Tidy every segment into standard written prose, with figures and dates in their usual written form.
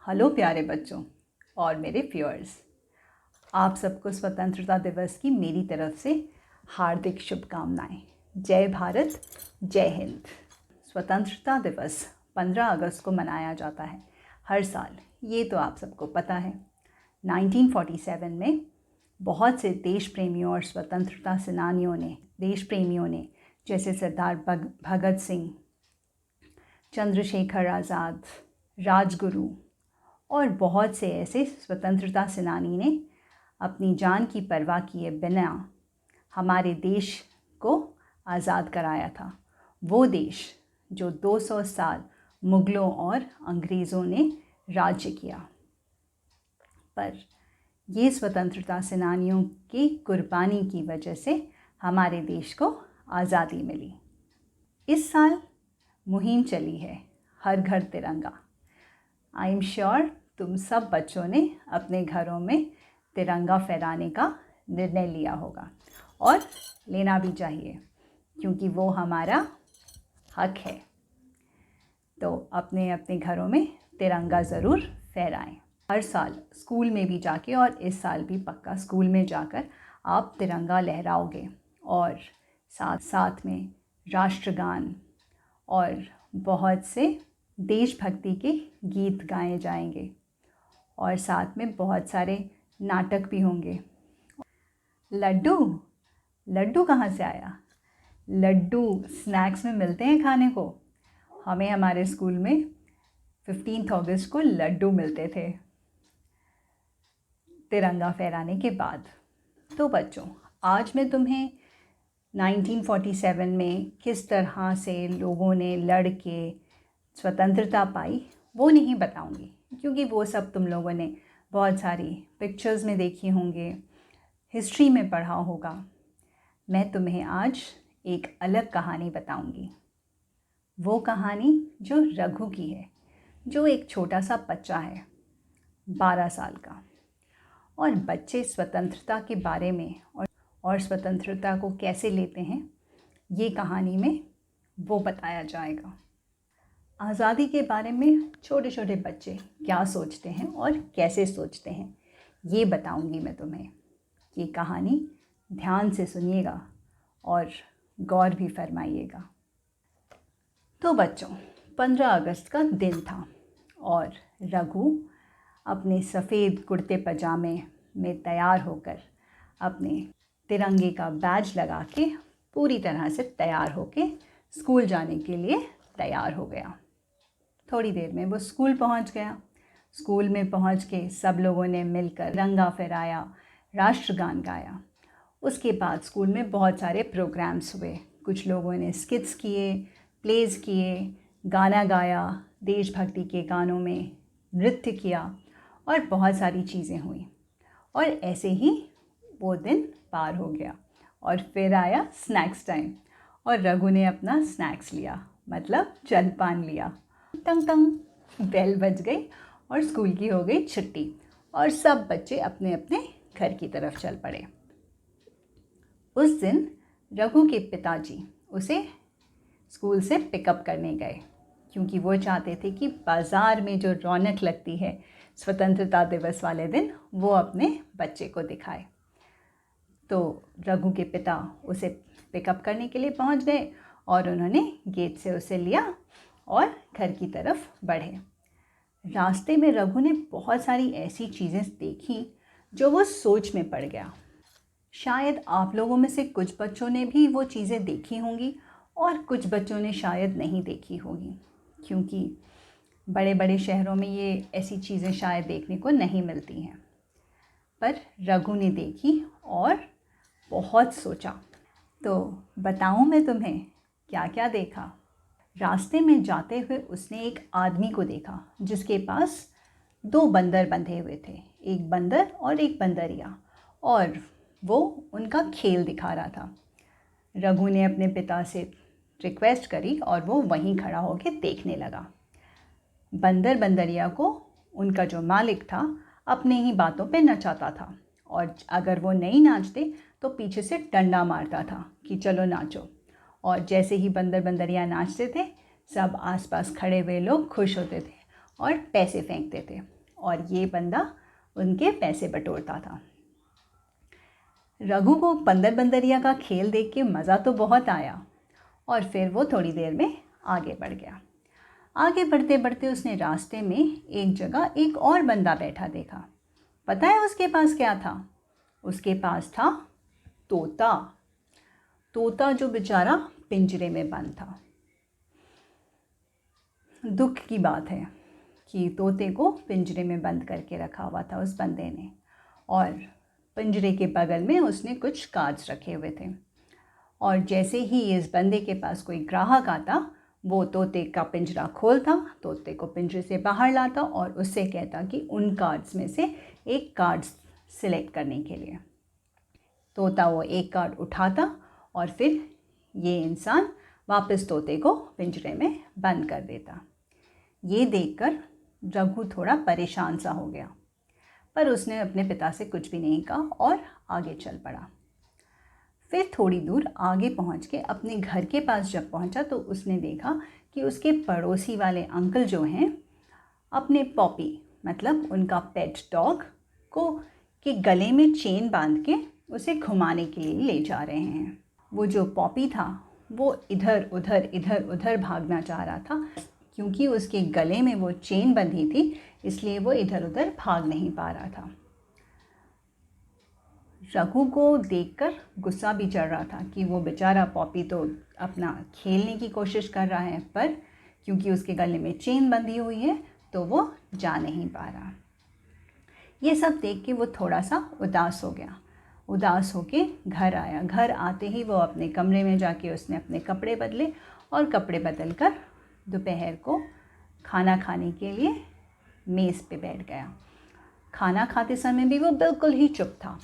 Hello प्यारे बच्चों और मेरे व्यूअर्स, आप सबको स्वतंत्रता दिवस की मेरी तरफ से हार्दिक शुभकामनाएं। जय भारत, जय हिंद। स्वतंत्रता दिवस 15 अगस्त को मनाया जाता है हर साल, ये तो आप सबको पता है। 1947 में बहुत से देश प्रेमियों और स्वतंत्रता सेनानियों ने जैसे सरदार भगत सिंह, चंद्रशेखर आज़ाद, राजगुरु और बहुत से ऐसे स्वतंत्रता सेनानी ने अपनी जान की परवाह किए बिना हमारे देश को आज़ाद कराया था। वो देश जो 200 साल मुग़लों और अंग्रेज़ों ने राज्य किया। पर ये स्वतंत्रता सेनानियों की कुर्बानी की वजह से हमारे देश को आज़ादी मिली। इस साल मुहिम चली है हर घर तिरंगा। आई एम श्योर तुम सब बच्चों ने अपने घरों में तिरंगा फहराने का निर्णय लिया होगा और लेना भी चाहिए, क्योंकि वो हमारा हक है। तो अपने अपने घरों में तिरंगा ज़रूर फहराएं। हर साल स्कूल में भी जाके, और इस साल भी पक्का स्कूल में जाकर आप तिरंगा लहराओगे और साथ साथ में राष्ट्रगान और बहुत से देशभक्ति के गीत गाए जाएंगे और साथ में बहुत सारे नाटक भी होंगे। लड्डू कहाँ से आया? लड्डू स्नैक्स में मिलते हैं खाने को। हमें हमारे स्कूल में 15 अगस्त को लड्डू मिलते थे तिरंगा फहराने के बाद। तो बच्चों, आज मैं तुम्हें 1947 में किस तरह से लोगों ने लड़ के स्वतंत्रता पाई वो नहीं बताऊंगी, क्योंकि वो सब तुम लोगों ने बहुत सारी पिक्चर्स में देखी होंगे, हिस्ट्री में पढ़ा होगा। मैं तुम्हें आज एक अलग कहानी बताऊंगी। वो कहानी जो रघु की है, जो एक छोटा सा बच्चा है 12 साल का। और बच्चे स्वतंत्रता के बारे में और स्वतंत्रता को कैसे लेते हैं, ये कहानी में वो बताया जाएगा। आज़ादी के बारे में छोटे छोटे बच्चे क्या सोचते हैं और कैसे सोचते हैं, ये बताऊंगी मैं तुम्हें। ये कहानी ध्यान से सुनिएगा और गौर भी फरमाइएगा। तो बच्चों, 15 अगस्त का दिन था और रघु अपने सफ़ेद कुर्ते पजामे में तैयार होकर, अपने तिरंगे का बैज लगा के पूरी तरह से तैयार होके स्कूल जाने के लिए तैयार हो गया। थोड़ी देर में वो स्कूल पहुंच गया। स्कूल में पहुंच के सब लोगों ने मिलकर तिरंगा फहराया, राष्ट्रगान गाया। उसके बाद स्कूल में बहुत सारे प्रोग्राम्स हुए। कुछ लोगों ने स्किट्स किए, प्लेज़ किए, गाना गाया, देशभक्ति के गानों में नृत्य किया और बहुत सारी चीज़ें हुई। और ऐसे ही वो दिन पार हो गया और फिर आया स्नैक्स टाइम, और रघु ने अपना स्नैक्स लिया, मतलब जलपान लिया। टंग टंग बेल बज गई और स्कूल की हो गई छुट्टी और सब बच्चे अपने अपने घर की तरफ चल पड़े। उस दिन रघु के पिताजी उसे स्कूल से पिकअप करने गए, क्योंकि वो चाहते थे कि बाज़ार में जो रौनक लगती है स्वतंत्रता दिवस वाले दिन, वो अपने बच्चे को दिखाए। तो रघु के पिता उसे पिकअप करने के लिए पहुंच गए और उन्होंने गेट से उसे लिया और घर की तरफ बढ़े। रास्ते में रघु ने बहुत सारी ऐसी चीज़ें देखी जो वो सोच में पड़ गया। शायद आप लोगों में से कुछ बच्चों ने भी वो चीज़ें देखी होंगी और कुछ बच्चों ने शायद नहीं देखी होगी, क्योंकि बड़े बड़े शहरों में ये ऐसी चीज़ें शायद देखने को नहीं मिलती हैं। पर रघु ने देखी और बहुत सोचा। तो बताऊं मैं तुम्हें क्या क्या देखा। रास्ते में जाते हुए उसने एक आदमी को देखा जिसके पास 2 बंदर बंधे हुए थे, एक बंदर और एक बंदरिया, और वो उनका खेल दिखा रहा था। रघु ने अपने पिता से रिक्वेस्ट करी और वो वहीं खड़ा होकर देखने लगा। बंदर बंदरिया को उनका जो मालिक था अपने ही बातों पे नचाता था, और अगर वो नहीं नाचते तो पीछे से डंडा मारता था कि चलो नाचो। और जैसे ही बंदर बंदरिया नाचते थे, सब आसपास खड़े हुए लोग खुश होते थे और पैसे फेंकते थे। और ये बंदा उनके पैसे बटोरता था। रघु को बंदर बंदरिया का खेल देख के मज़ा तो बहुत आया और फिर वो थोड़ी देर में आगे बढ़ गया। आगे बढ़ते बढ़ते उसने रास्ते में एक जगह एक और बंदा बैठा देखा। पता है उसके पास क्या था? उसके पास था तोता। तोता जो बेचारा पिंजरे में बंद था। दुख की बात है कि तोते को पिंजरे में बंद करके रखा हुआ था उस बंदे ने, और पिंजरे के बगल में उसने कुछ कार्ड्स रखे हुए थे। और जैसे ही इस बंदे के पास कोई ग्राहक आता, वो तोते का पिंजरा खोलता, तोते को पिंजरे से बाहर लाता और उससे कहता कि उन कार्ड्स में से एक कार्ड सिलेक्ट करने के लिए। तोता वो एक कार्ड उठाता और फिर ये इंसान वापस तोते को पिंजरे में बंद कर देता। ये देखकर रघु थोड़ा परेशान सा हो गया, पर उसने अपने पिता से कुछ भी नहीं कहा और आगे चल पड़ा। फिर थोड़ी दूर आगे पहुंच के अपने घर के पास जब पहुंचा तो उसने देखा कि उसके पड़ोसी वाले अंकल जो हैं अपने पॉपी मतलब उनका पेट डॉग को के गले में चेन बांध के उसे घुमाने के लिए ले जा रहे हैं। वो जो पॉपी था वो इधर उधर भागना चाह रहा था। क्योंकि उसके गले में वो चेन बंधी थी इसलिए वो इधर उधर भाग नहीं पा रहा था। रघु को देखकर गुस्सा भी चढ़ रहा था कि वो बेचारा पॉपी तो अपना खेलने की कोशिश कर रहा है, पर क्योंकि उसके गले में चेन बंधी हुई है तो वो जा नहीं पा रहा। ये सब देख के वो थोड़ा सा उदास हो गया। उदास होके घर आया। घर आते ही वो अपने कमरे में जाके उसने अपने कपड़े बदले और कपड़े बदल कर दोपहर को खाना खाने के लिए मेज़ पे बैठ गया। खाना खाते समय भी वो बिल्कुल ही चुप था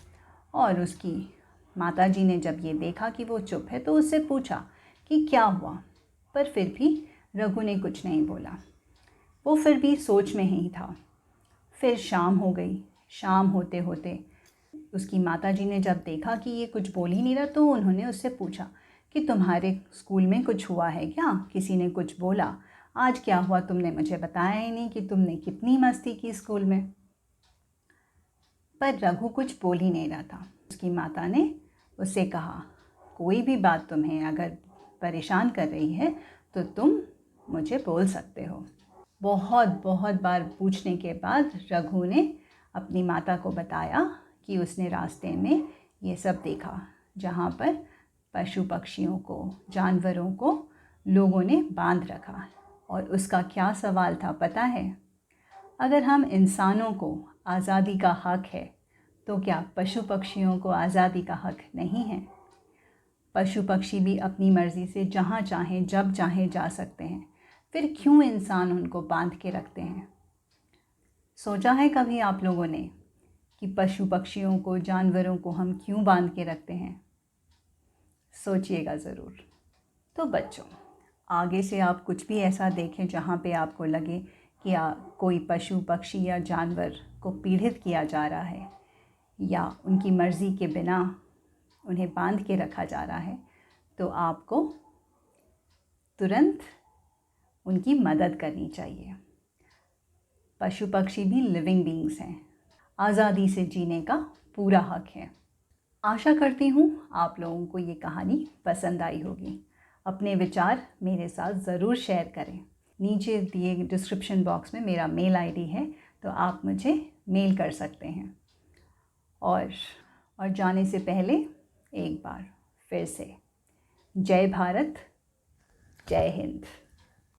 और उसकी माताजी ने जब ये देखा कि वो चुप है तो उससे पूछा कि क्या हुआ, पर फिर भी रघु ने कुछ नहीं बोला। वो फिर भी सोच में ही था। फिर शाम हो गई। शाम होते होते उसकी माताजी ने जब देखा कि ये कुछ बोल ही नहीं रहा तो उन्होंने उससे पूछा कि तुम्हारे स्कूल में कुछ हुआ है क्या? किसी ने कुछ बोला? आज क्या हुआ? तुमने मुझे बताया ही नहीं कि तुमने कितनी मस्ती की स्कूल में। पर रघु कुछ बोल ही नहीं रहा था। उसकी माता ने उससे कहा, कोई भी बात तुम्हें अगर परेशान कर रही है तो तुम मुझे बोल सकते हो। बहुत बहुत बार पूछने के बाद रघु ने अपनी माता को बताया कि उसने रास्ते में ये सब देखा, जहाँ पर पशु पक्षियों को, जानवरों को लोगों ने बांध रखा। और उसका क्या सवाल था पता है? अगर हम इंसानों को आज़ादी का हक है तो क्या पशु पक्षियों को आज़ादी का हक नहीं है? पशु पक्षी भी अपनी मर्ज़ी से जहाँ चाहें जब चाहें जा सकते हैं, फिर क्यों इंसान उनको बांध के रखते हैं? सोचा है कभी आप लोगों ने कि पशु पक्षियों को, जानवरों को हम क्यों बांध के रखते हैं? सोचिएगा ज़रूर। तो बच्चों, आगे से आप कुछ भी ऐसा देखें जहाँ पे आपको लगे कि कोई पशु पक्षी या जानवर को पीड़ित किया जा रहा है या उनकी मर्ज़ी के बिना उन्हें बांध के रखा जा रहा है, तो आपको तुरंत उनकी मदद करनी चाहिए। पशु पक्षी भी लिविंग बीइंग्स हैं, आज़ादी से जीने का पूरा हक है। आशा करती हूँ आप लोगों को ये कहानी पसंद आई होगी। अपने विचार मेरे साथ ज़रूर शेयर करें। नीचे दिए डिस्क्रिप्शन बॉक्स में मेरा मेल आईडी है, तो आप मुझे मेल कर सकते हैं। और जाने से पहले एक बार फिर से जय भारत, जय हिंद।